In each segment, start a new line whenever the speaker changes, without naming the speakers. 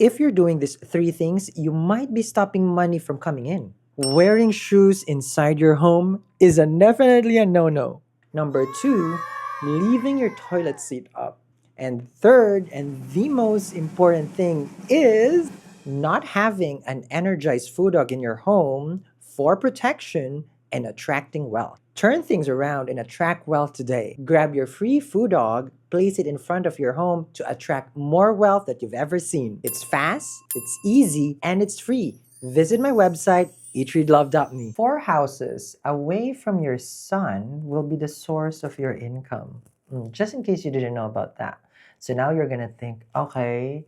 If you're doing these three things, you might be stopping money from coming in. Wearing shoes inside your home is definitely a no-no. Number two, leaving your toilet seat up. And third, and the most important thing is not having an energized food dog in your home for protection and attracting wealth. Turn things around and attract wealth today. Grab your free food dog, place it in front of your home to attract more wealth that you've ever seen. It's fast, it's easy, and it's free. Visit my website, eatreadlove.me. Four houses away from your sun will be the source of your income. Just in case you didn't know about that. So now you're going to think, okay,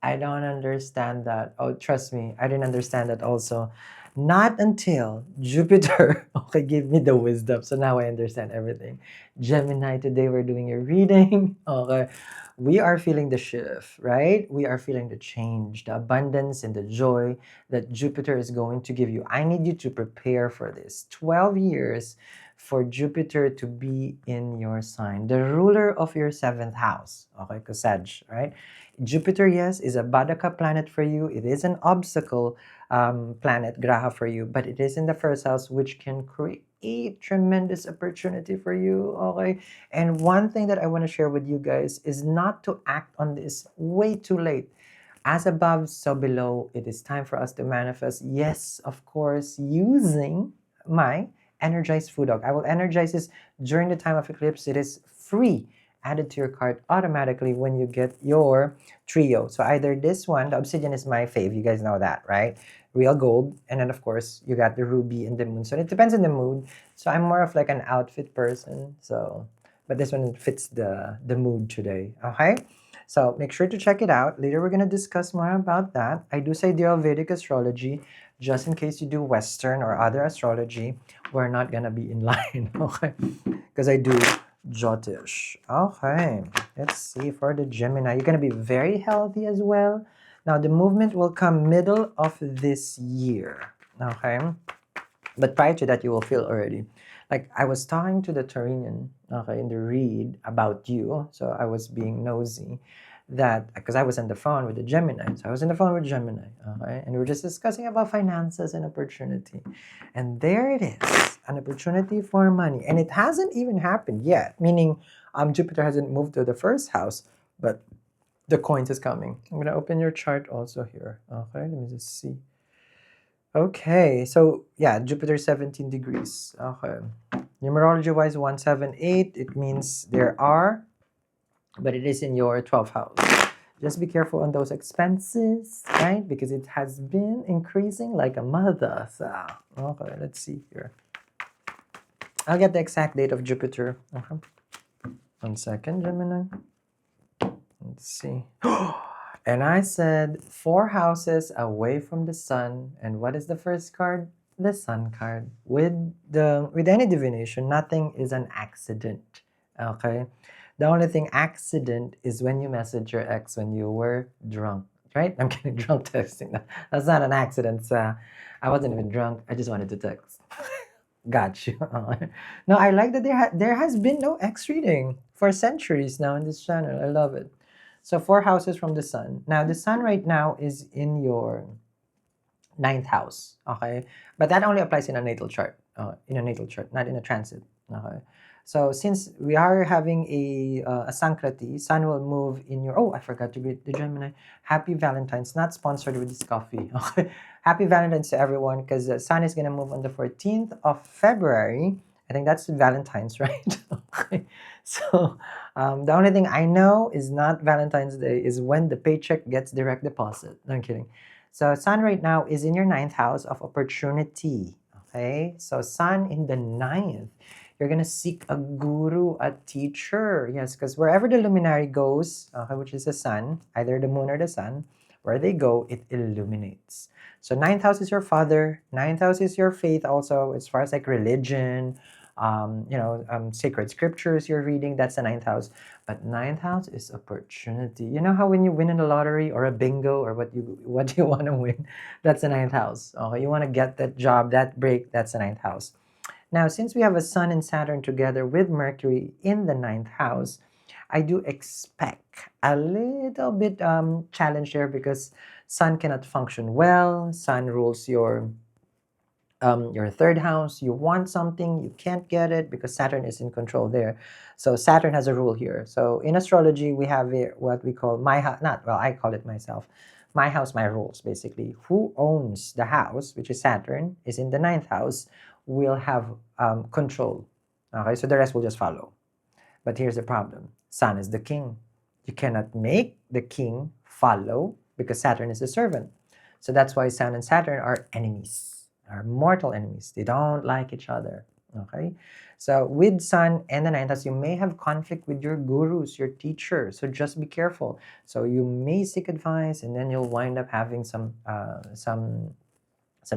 I don't understand that. Oh, trust me, I didn't understand that also. Not until Jupiter, okay, gave me the wisdom. So now I understand everything. Gemini, today we're doing a reading. Okay. We are feeling the shift, right? We are feeling the change, the abundance, and the joy that Jupiter is going to give you. I need you to prepare for this. 12 years for Jupiter to be in your sign, the ruler of your seventh house. Okay, because Sag, right? Jupiter, yes, is a Badaka planet for you. It is an obstacle planet, Graha, for you, but it is in the first house, which can create tremendous opportunity for you. Okay. And one thing that I want to share with you guys is not to act on this way too late. As above, so below. It is time for us to manifest. Yes, of course, using my energized food dog. I will energize this during the time of eclipse. It is free, added to your cart automatically when you get your trio. So either this one, the obsidian is my fave, you guys know that, right? Real gold, and then of course you got the ruby and the moon. So it depends on the mood. So I'm more of like an outfit person. So, but this one fits the mood today. Okay. So make sure to check it out. Later we're gonna discuss more about that. I do say the Vedic astrology, just in case you do Western or other astrology, we're not gonna be in line, okay? Because I do Jyotish. Okay, let's see for the Gemini. You're gonna be very healthy as well. Now the movement will come middle of this year, okay? But prior to that, you will feel already. Like I was talking to the Taurinian, okay, in the read about you. So I was being nosy that because I was on the phone with the Gemini. So I was on the phone with Gemini, okay, and we were just discussing about finances and opportunity. And there it is, an opportunity for money. And it hasn't even happened yet, meaning Jupiter hasn't moved to the first house, but the coins is coming. I'm gonna open your chart also here. Okay, let me just see. Okay, so yeah, Jupiter 17 degrees. Okay. Numerology wise, 178, it means there are, but it is in your 12th house. Just be careful on those expenses, right? Because it has been increasing like a mother. So, okay, let's see here. I'll get the exact date of Jupiter. Okay. 1 second, Gemini. Let's see. And I said 4 houses away from the sun. And what is the first card? The sun card. With any divination, nothing is an accident. Okay. The only thing accident is when you message your ex when you were drunk. Right? I'm getting drunk texting. That's not an accident. I wasn't even drunk. I just wanted to text. Got you. No, I like that there has been no X reading for centuries now in this channel. I love it. So 4 houses from the sun. Now the sun right now is in your 9th house. Okay, but that only applies in a natal chart. Not in a transit. Okay. So since we are having a Sankrati, sun will move in your. Oh, I forgot to greet the Gemini. Happy Valentine's. Not sponsored with this coffee. Okay. Happy Valentine's to everyone because the sun is gonna move on the 14th of February. I think that's Valentine's, right? Okay. So the only thing I know is not Valentine's Day is when the paycheck gets direct deposit. No, I'm kidding. So sun right now is in your 9th house of opportunity. Okay. So sun in the 9th. You're going to seek a guru, a teacher. Yes, because wherever the luminary goes, which is the sun, either the moon or the sun, where they go, it illuminates. So 9th house is your father. 9th house is your faith also, as far as like religion, sacred scriptures you're reading, that's the 9th house. But 9th house is opportunity. You know how when you win in the lottery or a bingo or what you want to win, that's the 9th house. Okay, you want to get that job, that break, that's the 9th house. Now, since we have a Sun and Saturn together with Mercury in the 9th house, I do expect a little bit challenged here because Sun cannot function well. Sun rules your third house. You want something, you can't get it because Saturn is in control there. So Saturn has a rule here. So in astrology, we have what we call my house. Not well, I call it myself. My house, my rules. Basically, who owns the house, which is Saturn, is in the ninth house, will have control. Okay, so the rest will just follow. But here's the problem: Sun is the king. You cannot make the king follow because Saturn is the servant. So that's why Sun and Saturn are enemies, are mortal enemies. They don't like each other. Okay? So with Sun and the ninth house, you may have conflict with your gurus, your teacher. So just be careful. So you may seek advice, and then you'll wind up having some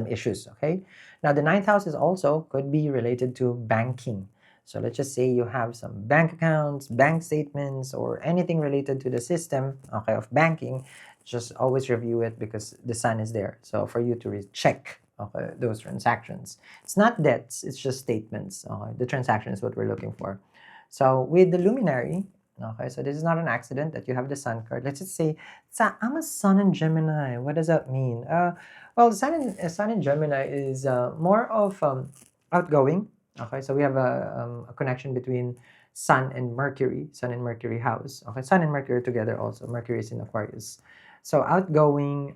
issues. Okay. Now the ninth house is also could be related to banking. So let's just say you have some bank accounts, bank statements, or anything related to the system, okay, of banking. Just always review it because the sun is there. So for you to check, okay, those transactions. It's not debts, it's just statements. Okay? The transaction is what we're looking for. So with the luminary, okay, so this is not an accident that you have the sun card. Let's just say, I'm a sun in Gemini. What does that mean? Well, sun in Gemini is more of outgoing. Okay, so we have a connection between Sun and Mercury house. Okay, Sun and Mercury are together also. Mercury is in Aquarius. So outgoing,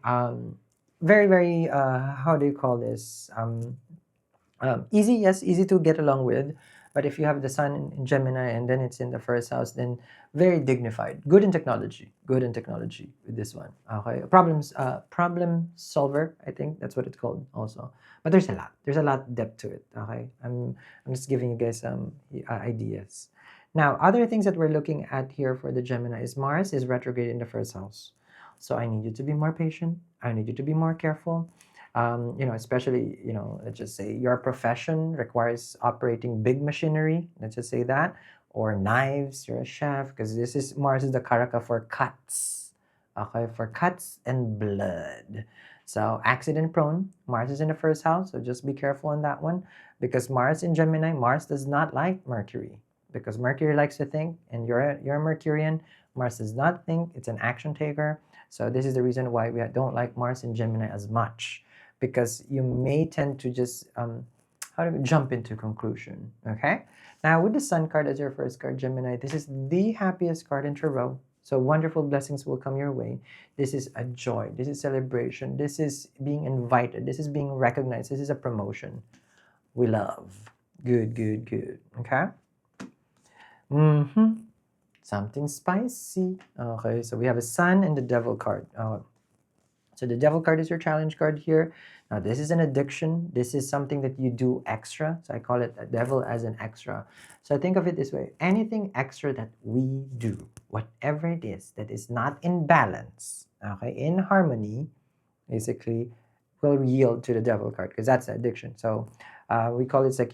very, very, how do you call this? Easy, yes, easy to get along with. But if you have the sun in Gemini and then it's in the first house, then very dignified. Good in technology. Good in technology with this one. Okay. Problem solver, I think that's what it's called also. But there's a lot. There's a lot depth to it. Okay. I'm just giving you guys some ideas. Now, other things that we're looking at here for the Gemini is Mars is retrograde in the first house. So I need you to be more patient. I need you to be more careful. Especially, let's just say your profession requires operating big machinery, let's just say that, or knives, you're a chef, because Mars is the karaka for cuts, okay, for cuts and blood. So accident prone, Mars is in the first house, so just be careful on that one, because Mars in Gemini, Mars does not like Mercury, because Mercury likes to think, and you're a Mercurian. Mars does not think, it's an action taker. So this is the reason why we don't like Mars in Gemini as much, because you may tend to just jump into conclusion. Okay, now with the sun card as your first card, Gemini, this is the happiest card in tarot. So wonderful blessings will come your way. This is a joy, this is celebration, this is being invited, this is being recognized, this is a promotion. We love. Good, good, good. Okay. Something spicy. Okay, so we have a sun and the devil card. So the devil card is your challenge card here. Now this is an addiction. This is something that you do extra. So I call it a devil as an extra. So think of it this way. Anything extra that we do, whatever it is that is not in balance, okay, in harmony, basically will yield to the devil card because that's the addiction. So we call it like,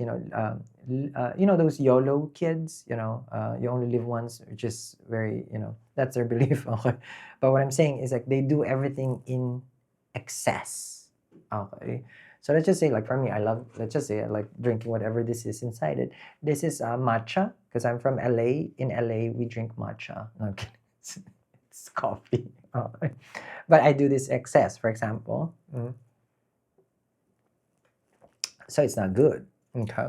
those YOLO kids, you only live once, which is very, that's their belief. Okay. But what I'm saying is like they do everything in excess. Okay. So let's just say, like for me, let's just say I like drinking whatever this is inside it. This is matcha because I'm from LA. In LA, we drink matcha. No, I'm kidding. It's coffee. Okay. But I do this excess, for example. So it's not good. Okay.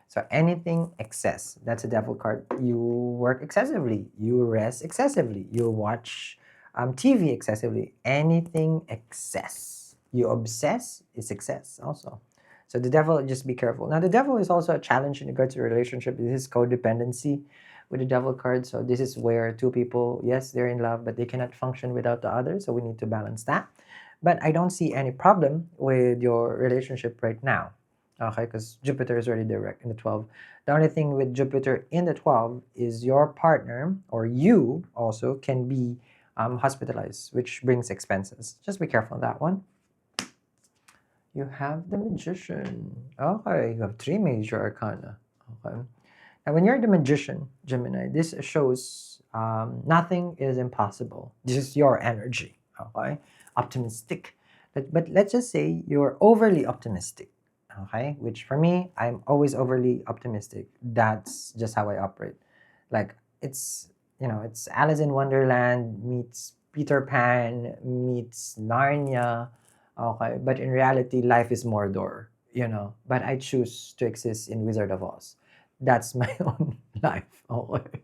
So anything excess, that's a devil card. You work excessively, you rest excessively, you watch TV excessively. Anything excess, you obsess is excess also. So the devil, just be careful. Now the devil is also a challenge in regards to relationship. This is codependency with the devil card. So this is where two people, yes, they're in love, but they cannot function without the other. So we need to balance that. But I don't see any problem with your relationship right now. Okay, because Jupiter is already direct in the 12. The only thing with Jupiter in the 12 is your partner or you also can be hospitalized, which brings expenses. Just be careful on that one. You have the Magician. Okay, you have 3 major arcana. Okay. And when you're the Magician, Gemini, this shows nothing is impossible. This is your energy. Okay, optimistic. But let's just say you're overly optimistic. Okay, which for me, I'm always overly optimistic. That's just how I operate. Like it's it's Alice in Wonderland meets Peter Pan meets Narnia. Okay, but in reality, life is Mordor. But I choose to exist in Wizard of Oz. That's my own life. Okay.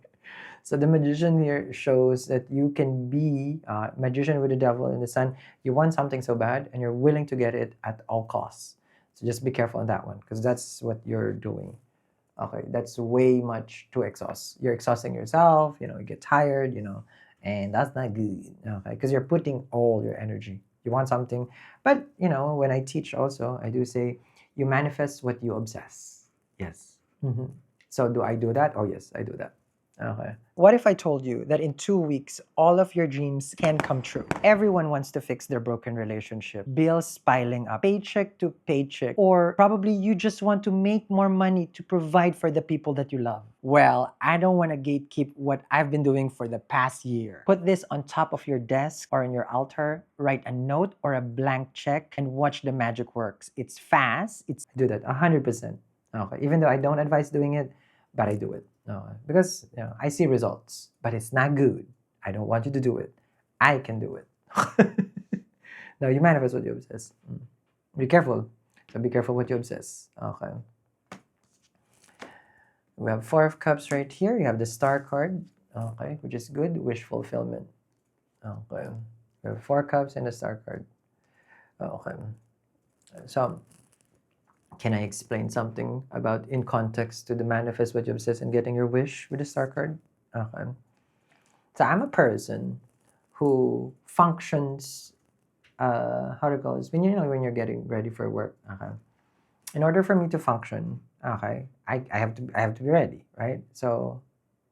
So the magician here shows that you can be magician with the devil in the sun. You want something so bad, and you're willing to get it at all costs. So just be careful on that one, because that's what you're doing. Okay, that's way much too exhaust. You're exhausting yourself. You get tired. And that's not good. Okay, because you're putting all your energy. You want something, but when I teach also, I do say you manifest what you obsess. Yes. So do I do that? Oh yes, I do that. Okay. What if I told you that in 2 weeks, all of your dreams can come true? Everyone wants to fix their broken relationship, bills piling up, paycheck to paycheck, or probably you just want to make more money to provide for the people that you love. Well, I don't want to gatekeep what I've been doing for the past year. Put this on top of your desk or on your altar, write a note or a blank check, and watch the magic works. It's fast. I do that 100%. Okay. Even though I don't advise doing it, but I do it. No, because I see results, but it's not good. I don't want you to do it. I can do it. No, you manifest what you obsess. Be careful. So be careful what you obsess. Okay. We have Four of Cups right here. You have the Star card. Okay, which is good. Wish fulfillment. Okay. We have Four Cups and the Star card. Okay. So can I explain something about in context to the manifest what you obsess and getting your wish with the Star card? Okay. So I'm a person who functions, how to call this, when you're getting ready for work. Okay. In order for me to function, okay, I have to be ready, right? So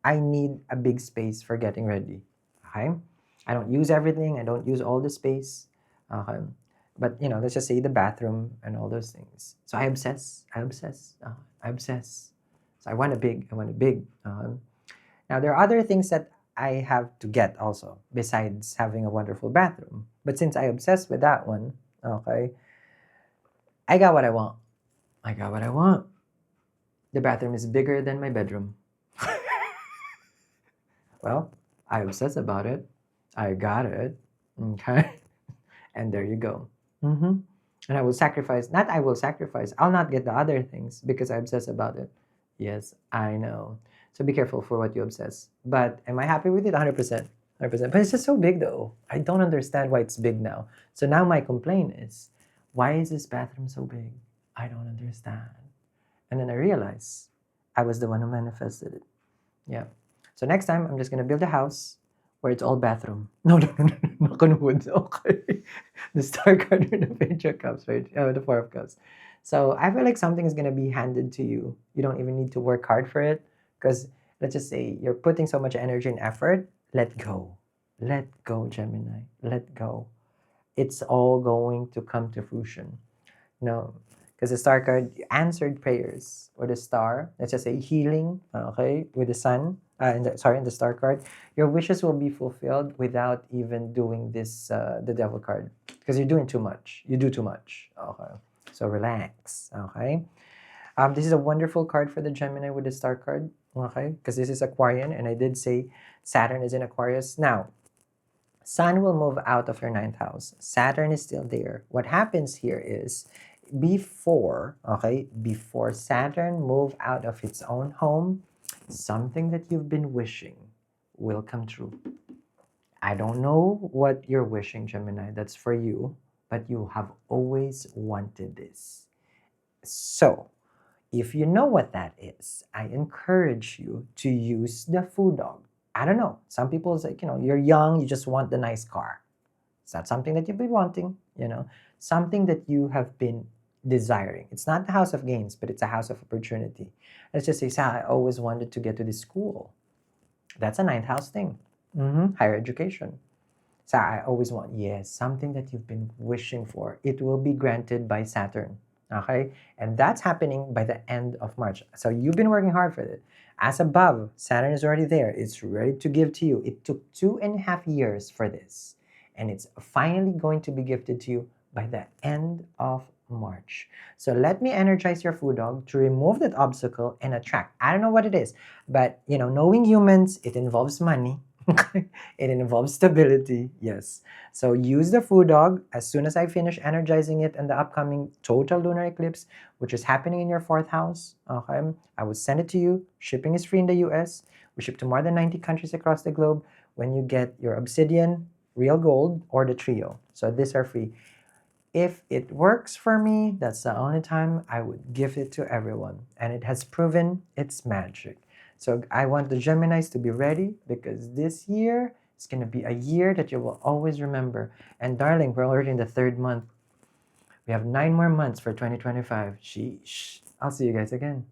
I need a big space for getting ready. Okay. I don't use everything. I don't use all the space. Okay. But let's just say the bathroom and all those things. So I obsess. I obsess. So I want a big. I want a big. Now there are other things that I have to get also besides having a wonderful bathroom. But since I obsess with that one, okay, I got what I want. I got what I want. The bathroom is bigger than my bedroom. Well, I obsess about it. I got it. Okay. And there you go. And I will sacrifice, not I will sacrifice, I'll not get the other things because I obsess about it. Yes, I know. So be careful for what you obsess. But am I happy with it? 100%. 100%. But it's just so big though. I don't understand why it's big now. So now my complaint is, why is this bathroom so big? I don't understand. And then I realize I was the one who manifested it. Yeah. So next time, I'm just going to build a house where it's all bathroom. No, knock on wood. Okay. The Star card with the Page of Cups, right? The Four of Cups. So I feel like something is going to be handed to you. You don't even need to work hard for it because let's just say you're putting so much energy and effort. Let go. Let go, Gemini. Let go. It's all going to come to fruition. No, because the Star card answered prayers with the star. Let's just say healing. Okay, with the sun. In the Star card, your wishes will be fulfilled without even doing this the Devil card because you're doing too much. You do too much. Okay, so relax. Okay, this is a wonderful card for the Gemini with the Star card. Okay, because this is Aquarian, and I did say Saturn is in Aquarius now. Sun will move out of your ninth house. Saturn is still there. What happens here is before Saturn move out of its own home, something that you've been wishing will come true. I don't know what you're wishing, Gemini. That's for you, but you have always wanted this. So, if you know what that is, I encourage you to use the food dog. I don't know. Some people say, you're young, you just want the nice car. It's not something that you've been wanting, something that you have been desiring. It's not the house of gains, but it's a house of opportunity. Let's just say, I always wanted to get to this school. That's a ninth house thing. Higher education. So I always want, yes, something that you've been wishing for. It will be granted by Saturn. Okay? And that's happening by the end of March. So you've been working hard for it. As above, Saturn is already there. It's ready to give to you. It took 2.5 years for this. And it's finally going to be gifted to you by the end of March. So let me energize your food dog to remove that obstacle and attract. I don't know what it is, but knowing humans, it involves money. It involves stability. Yes. So use the food dog as soon as I finish energizing it in the upcoming total lunar eclipse, which is happening in your fourth house. Okay. I will send it to you. Shipping is free in the US. We ship to more than 90 countries across the globe when you get your obsidian, real gold, or the trio. So these are free. If it works for me, that's the only time I would give it to everyone. And it has proven its magic. So I want the Geminis to be ready because this year is going to be a year that you will always remember. And darling, we're already in the third month. We have 9 more months for 2025. Sheesh. I'll see you guys again.